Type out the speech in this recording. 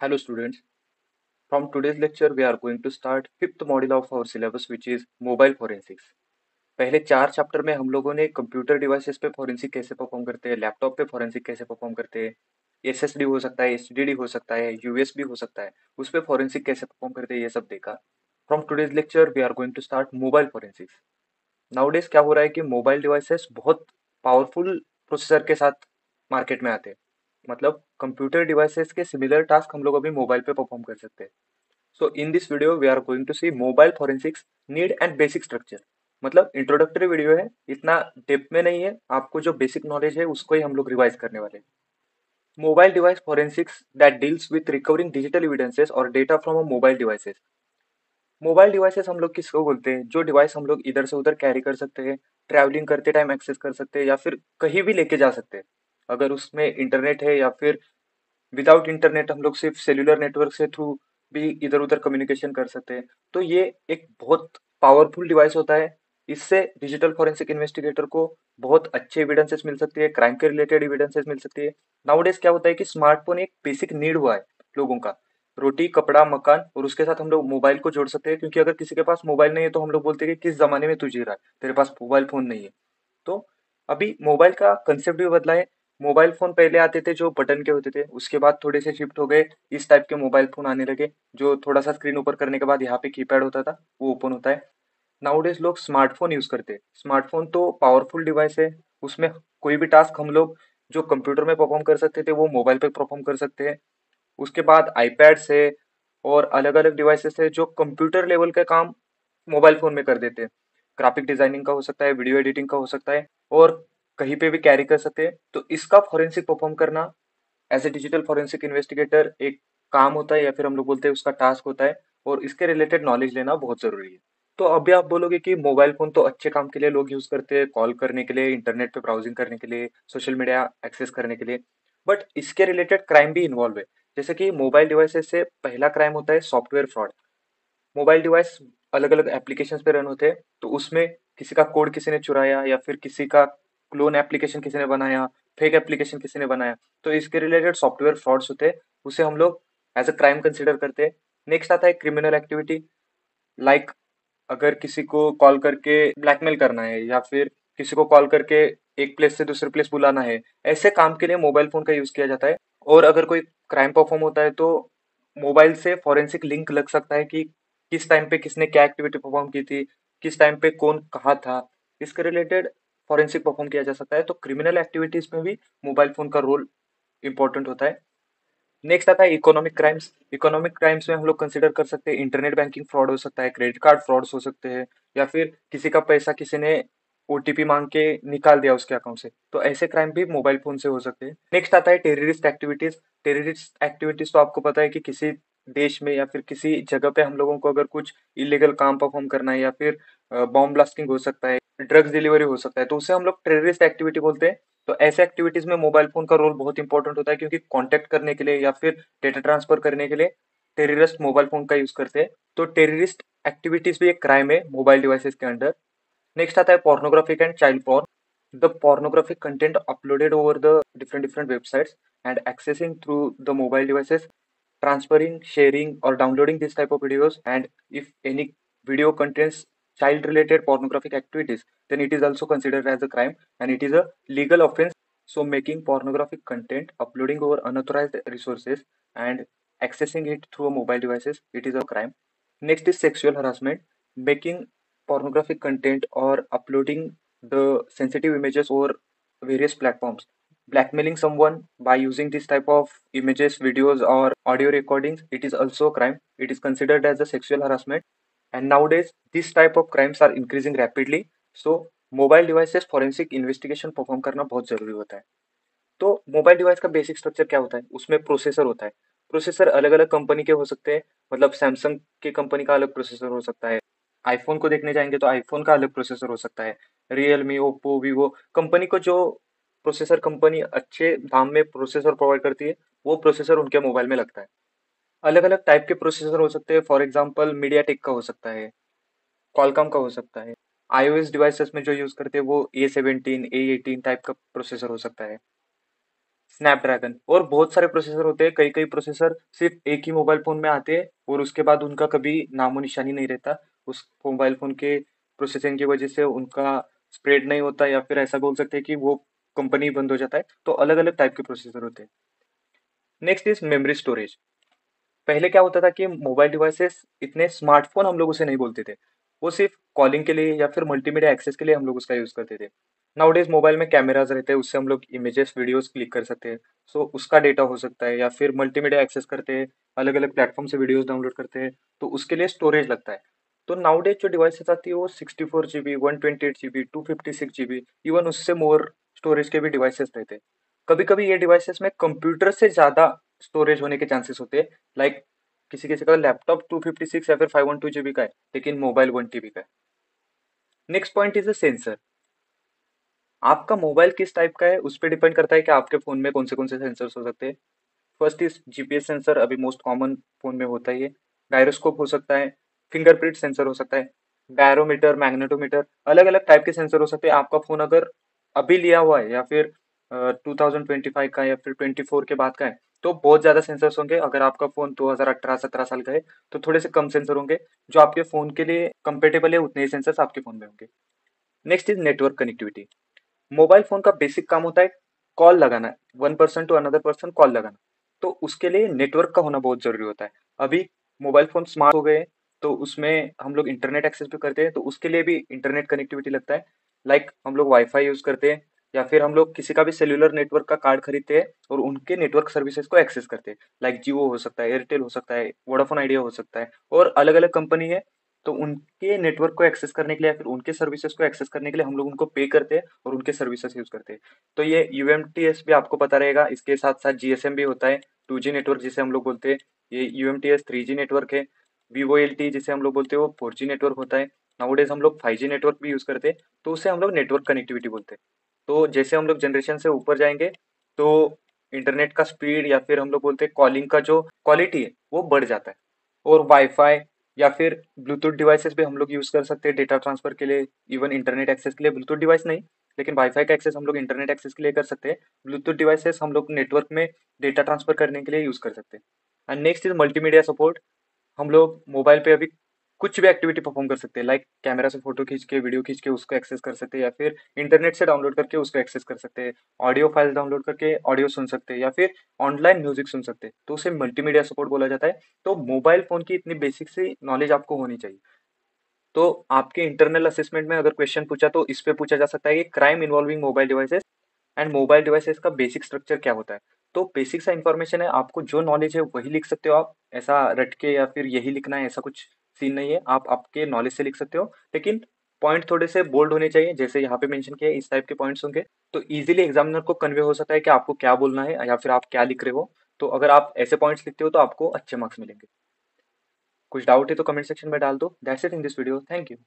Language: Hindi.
Hello students, from today's lecture we are going to start fifth module of our syllabus which is mobile forensics. पहले 4 चैप्टर में हम लोगों ने कंप्यूटर डिवाइसेस पे फोरेंसिक कैसे परफॉर्म करते हैं, लैपटॉप पे फोरेंसिक कैसे परफॉर्म करते हैं, एसएसडी हो सकता है, एचडीडी हो सकता है, यूएसबी हो सकता है, उस पे फोरेंसिक कैसे परफॉर्म करते हैं ये सब देखा. From today's lecture we are going to start mobile forensics. Nowadays क्या हो रहा है कि मोबाइल डिवाइसेस बहुत पावरफुल प्रोसेसर के साथ मार्केट में आते हैं. मतलब कंप्यूटर डिवाइसेस के सिमिलर टास्क हम लोग अभी मोबाइल पे परफॉर्म कर सकते हैं. So in this video we are going to see mobile forensics need and basic structure. मतलब इंट्रोडक्टरी वीडियो है, इतना डेप्थ में नहीं है, आपको जो बेसिक नॉलेज है उसको ही हम लोग रिवाइज करने वाले हैं. Mobile device forensics that deals with recovering digital evidences और data from a mobile devices. Mobile devices हम लोग किसको बोलते हैं? जो डिवाइस हम लोग इधर से उधर कैरी कर सकते हैं, ट्रैवलिंग करते टाइम एक्सेस कर सकते हैं या फिर कहीं भी लेके जा सकते हैं. अगर उसमें इंटरनेट है या फिर विदाउट इंटरनेट हम लोग सिर्फ सेल्यूलर नेटवर्क से थ्रू भी इधर उधर कम्युनिकेशन कर सकते हैं. तो ये एक बहुत पावरफुल डिवाइस होता है. इससे डिजिटल फॉरेंसिक इन्वेस्टिगेटर को बहुत अच्छे एविडेंसेस मिल सकती है, क्राइम के रिलेटेड एविडेंसेस मिल सकती है. नाउडेज क्या होता है कि स्मार्टफोन एक बेसिक नीड हुआ है लोगों का. रोटी, कपड़ा, मकान और उसके साथ हम लोग मोबाइल को जोड़ सकते हैं, क्योंकि अगर किसी के पास मोबाइल नहीं है तो हम लोग बोलते हैं कि किस जमाने में तू जी रहा है, तेरे पास मोबाइल फोन नहीं है. तो अभी मोबाइल का कंसेप्ट भी बदला है. मोबाइल फोन पहले आते थे जो बटन के होते थे, उसके बाद थोड़े से शिफ्ट हो गए, इस टाइप के मोबाइल फोन आने लगे जो थोड़ा सा स्क्रीन ऊपर करने के बाद यहाँ पे कीपैड होता था, वो ओपन होता है. नाउडेज लोग स्मार्टफोन यूज करते हैं. स्मार्टफोन तो पावरफुल डिवाइस है, उसमें कोई भी टास्क हम लोग जो कंप्यूटर में परफॉर्म कर सकते थे वो मोबाइल पे परफॉर्म कर सकते हैं. उसके बाद आईपैड्स है और अलग अलग डिवाइसेस है जो कंप्यूटर लेवल का काम मोबाइल फोन में कर देते हैं. ग्राफिक डिजाइनिंग का हो सकता है, वीडियो एडिटिंग का हो सकता है और कहीं पे भी कैरी कर सकते हैं. तो इसका फॉरेंसिक परफॉर्म करना as a digital forensic investigator एक काम होता है या फिर हम लोग बोलते हैं उसका टास्क होता है, और इसके रिलेटेड नॉलेज लेना बहुत जरूरी है. तो अभी आप बोलोगे कि मोबाइल फोन तो अच्छे काम के लिए लोग यूज करते हैं, कॉल करने के लिए, इंटरनेट पे ब्राउजिंग करने के लिए, सोशल मीडिया एक्सेस करने के लिए, बट इसके रिलेटेड क्राइम भी इन्वॉल्व है. जैसे कि मोबाइल डिवाइसेस से पहला क्राइम होता है सॉफ्टवेयर फ्रॉड. मोबाइल डिवाइस अलग अलग एप्लीकेशन पे रन होते हैं, तो उसमें किसी का कोड किसी ने चुराया या फिर किसी का क्लोन एप्लीकेशन किसी ने बनाया, फेक एप्लीकेशन किसी ने बनाया, तो इसके रिलेटेड सॉफ्टवेयर फ्रॉड्स होते हैं, उसे हम लोग एज अ क्राइम कंसिडर करते हैं. नेक्स्ट आता है क्रिमिनल एक्टिविटी. लाइक अगर किसी को कॉल करके ब्लैकमेल करना है या फिर किसी को कॉल करके एक प्लेस से दूसरे प्लेस बुलाना है, ऐसे काम के लिए मोबाइल फोन का यूज किया जाता है. और अगर कोई क्राइम परफॉर्म होता है तो मोबाइल से फॉरेंसिक लिंक लग सकता है कि किस टाइम पे किसने क्या एक्टिविटी परफॉर्म की थी, किस टाइम पे कौन कहाँ था, इसके रिलेटेड फॉरेंसिक परफॉर्म किया जा सकता है. तो क्रिमिनल एक्टिविटीज में भी मोबाइल फोन का रोल इंपॉर्टेंट होता है. नेक्स्ट आता है इकोनॉमिक क्राइम्स. इकोनॉमिक क्राइम्स में हम लोग कंसिडर कर सकते हैं इंटरनेट बैंकिंग फ्रॉड हो सकता है, क्रेडिट कार्ड फ्रॉड्स हो सकते हैं, या फिर किसी का पैसा किसी ने ओटीपी मांग के निकाल दिया उसके अकाउंट से, तो ऐसे क्राइम भी मोबाइल फोन से हो सकते हैं. नेक्स्ट आता है टेररिस्ट एक्टिविटीज. टेररिस्ट एक्टिविटीज तो आपको पता है कि किसी देश में या फिर किसी जगह पे हम लोगों को अगर कुछ इलीगल काम परफॉर्म करना है या फिर बॉम्ब ब्लास्टिंग हो सकता है, ड्रग्स डिलीवरी हो सकता है, तो उसे हम लोग टेररिस्ट एक्टिविटी बोलते हैं. तो ऐसे एक्टिविटीज में मोबाइल फोन का रोल बहुत इंपॉर्टेंट होता है, क्योंकि कांटेक्ट करने के लिए या फिर डेटा ट्रांसफर करने के लिए टेररिस्ट मोबाइल फोन का यूज करते हैं. तो टेररिस्ट एक्टिविटीज भी एक क्राइम है मोबाइल डिवाइसेस के अंडर. नेक्स्ट आता है pornographic and child porn. The pornographic content uploaded over the different websites and accessing through the mobile devices, transferring, sharing or downloading this type of videos, and if any video contains child related pornographic activities, then it is also considered as a crime and it is a legal offense. So making pornographic content, uploading over unauthorized resources and accessing it through mobile devices, it is a crime. Next is sexual harassment. Making pornographic content or uploading the sensitive images over various platforms, blackmailing someone by using this type of images, videos or audio recordings, it is also a crime. It is considered as a sexual harassment. And nowadays this type of crimes are increasing rapidly. So mobile devices forensic investigation perform करना बहुत जरूरी होता है. तो मोबाइल डिवाइस का बेसिक स्ट्रक्चर क्या होता है? उसमें प्रोसेसर होता है. प्रोसेसर अलग अलग कंपनी के हो सकते हैं. मतलब सैमसंग के कंपनी का अलग प्रोसेसर हो सकता है. आईफोन को देखने जाएंगे तो आईफोन का अलग प्रोसेसर हो सकता है. रियलमी, ओप्पो, वीवो कंपनी को जो प्रोसेसर कंपनी अच्छे दाम में प्रोसेसर प्रोवाइड करती है, वो प्रोसेसर उनके मोबाइल में लगता है. अलग अलग टाइप के प्रोसेसर हो सकते हैं. फॉर एग्जाम्पल मीडियाटेक का हो सकता है, कॉलकॉम का हो सकता है. आईओएस डिवाइसेस में जो यूज करते हैं वो A17, A18 टाइप का प्रोसेसर हो सकता है. स्नैपड्रैगन और बहुत सारे प्रोसेसर होते हैं। कई कई प्रोसेसर सिर्फ एक ही मोबाइल फोन में आते हैं और उसके बाद उनका कभी नामो निशानी नहीं रहता। उस मोबाइल फोन के प्रोसेसिंग की वजह से उनका स्प्रेड नहीं होता, या फिर ऐसा बोल सकते हैं कि वो कंपनी बंद हो जाता है। तो अलग अलग टाइप के प्रोसेसर होते हैं। Next is memory storage. पहले क्या होता था कि मोबाइल डिवाइसेस इतने स्मार्टफोन हम लोग उसे नहीं बोलते थे, वो सिर्फ कॉलिंग के लिए या फिर मल्टीमीडिया एक्सेस के लिए हम लोग उसका यूज करते थे। नाउडेज मोबाइल में कैमराज रहते हैं, उससे हम लोग इमेजेस वीडियोस क्लिक कर सकते हैं। सो उसका डेटा हो सकता है, या फिर मल्टीमीडिया एक्सेस करते हैं, अलग अलग प्लेटफॉर्म से वीडियोस डाउनलोड करते हैं, तो उसके लिए स्टोरेज लगता है। तो नाउडेज जो डिवाइसेस आती है वो 64 GB, 128 GB, 256 GB, इवन उससे मोर स्टोरेज के भी डिवाइसेस रहते हैं। कभी कभी ये डिवाइसेस में कंप्यूटर से ज्यादा स्टोरेज होने के चांसेस होते हैं। लाइक किसी किसी का लैपटॉप 256 या फिर 512 GB का है, लेकिन मोबाइल 1 TB का है। Next point is a sensor. आपका मोबाइल किस टाइप का है उस पर डिपेंड करता है कि आपके फोन में कौन से सेंसर्स हो सकते हैं। फर्स्ट इज जीपीएस सेंसर, अभी मोस्ट कॉमन फोन में होता ही है। गायरोस्कोप हो सकता है, फिंगरप्रिंट सेंसर हो सकता है, बैरोमीटर, मैग्नेटोमीटर, अलग अलग टाइप के सेंसर हो सकते हैं। आपका फोन अगर अभी लिया हुआ है या फिर 2025 का या फिर 24 के बाद का है, तो बहुत ज्यादा सेंसर्स होंगे। अगर आपका फोन 2018-17 साल का है, तो थोड़े से कम सेंसर होंगे। जो आपके फोन के लिए कंपेटेबल है उतने ही सेंसर्स आपके फोन में होंगे। Next is network connectivity. Mobile phone का बेसिक काम होता है कॉल लगाना, one person to another person call लगाना। तो उसके लिए नेटवर्क का होना बहुत जरूरी होता है। अभी मोबाइल फोन स्मार्ट हो गए हैं, तो उसमें हम लोग इंटरनेट एक्सेस भी करते हैं, तो उसके लिए भी इंटरनेट कनेक्टिविटी लगता है। लाइक हम लोग वाईफाई यूज करते हैं, या फिर हम लोग किसी का भी सेल्यूलर नेटवर्क का कार्ड खरीदते हैं और उनके नेटवर्क सर्विसेज को एक्सेस करते हैं। लाइक जियो हो सकता है, एयरटेल हो सकता है, वोडाफोन आइडिया हो सकता है, और अलग अलग कंपनी है। तो उनके नेटवर्क को एक्सेस करने के लिए या फिर उनके सर्विसेज को एक्सेस करने के लिए हम लोग उनको पे करते हैं और उनके सर्विसेज यूज करते हैं। तो ये यूएमटीएस भी आपको पता रहेगा। इसके साथ साथ जीएसएम भी होता है, 2G नेटवर्क जिसे हम लोग बोलते हैं। ये यूएमटीएस 3G नेटवर्क है। वीवोएलटी जिसे हम लोग बोलते हैं वो 4G नेटवर्क होता है। नाउडेज हम लोग 5G नेटवर्क भी यूज करते हैं, तो उसे हम लोग नेटवर्क कनेक्टिविटी बोलते हैं। तो जैसे हम लोग जनरेशन से ऊपर जाएंगे, तो इंटरनेट का स्पीड या फिर हम लोग बोलते हैं कॉलिंग का जो क्वालिटी है वो बढ़ जाता है। और वाईफाई या फिर ब्लूटूथ डिवाइसेस भी हम लोग यूज कर सकते हैं डेटा ट्रांसफर के लिए, इवन इंटरनेट एक्सेस के लिए। ब्लूटूथ डिवाइस नहीं, लेकिन वाईफाई का एक्सेस हम लोग इंटरनेट एक्सेस के लिए कर सकते हैं। ब्लूटूथ डिवाइसेस हम लोग नेटवर्क में डेटा ट्रांसफर करने के लिए यूज कर सकते हैं। And next is multimedia support. हम लोग मोबाइल पे अभी कुछ भी एक्टिविटी परफॉर्म कर सकते हैं। लाइक कैमरा से फोटो खींच के, वीडियो खींच के उसको एक्सेस कर सकते हैं, या फिर इंटरनेट से डाउनलोड करके उसको एक्सेस कर सकते हैं। ऑडियो फाइल डाउनलोड करके ऑडियो सुन सकते हैं, या फिर ऑनलाइन म्यूजिक सुन सकते हैं, तो उसे मल्टीमीडिया सपोर्ट बोला जाता है। तो मोबाइल फोन की इतनी बेसिक सी नॉलेज आपको होनी चाहिए। तो आपके इंटरनल असेसमेंट में अगर क्वेश्चन पूछा तो इस पे पूछा जा सकता है कि crime involving mobile devices and mobile devices का बेसिक स्ट्रक्चर क्या होता है। तो बेसिक सा इन्फॉर्मेशन है, आपको जो नॉलेज है वही लिख सकते हो आप। ऐसा रट के या फिर यही लिखना है ऐसा कुछ सीन नहीं है, आप आपके नॉलेज से लिख सकते हो। लेकिन पॉइंट थोड़े से बोल्ड होने चाहिए, जैसे यहाँ पे मेंशन किया है, इस टाइप के पॉइंट्स होंगे तो इजीली एग्जामिनर को कन्वे हो सकता है कि आपको क्या बोलना है या फिर आप क्या लिख रहे हो। तो अगर आप ऐसे पॉइंट्स लिखते हो तो आपको अच्छे मार्क्स मिलेंगे। कुछ डाउट है तो कमेंट सेक्शन में डाल दो। That's it in this video, thank you.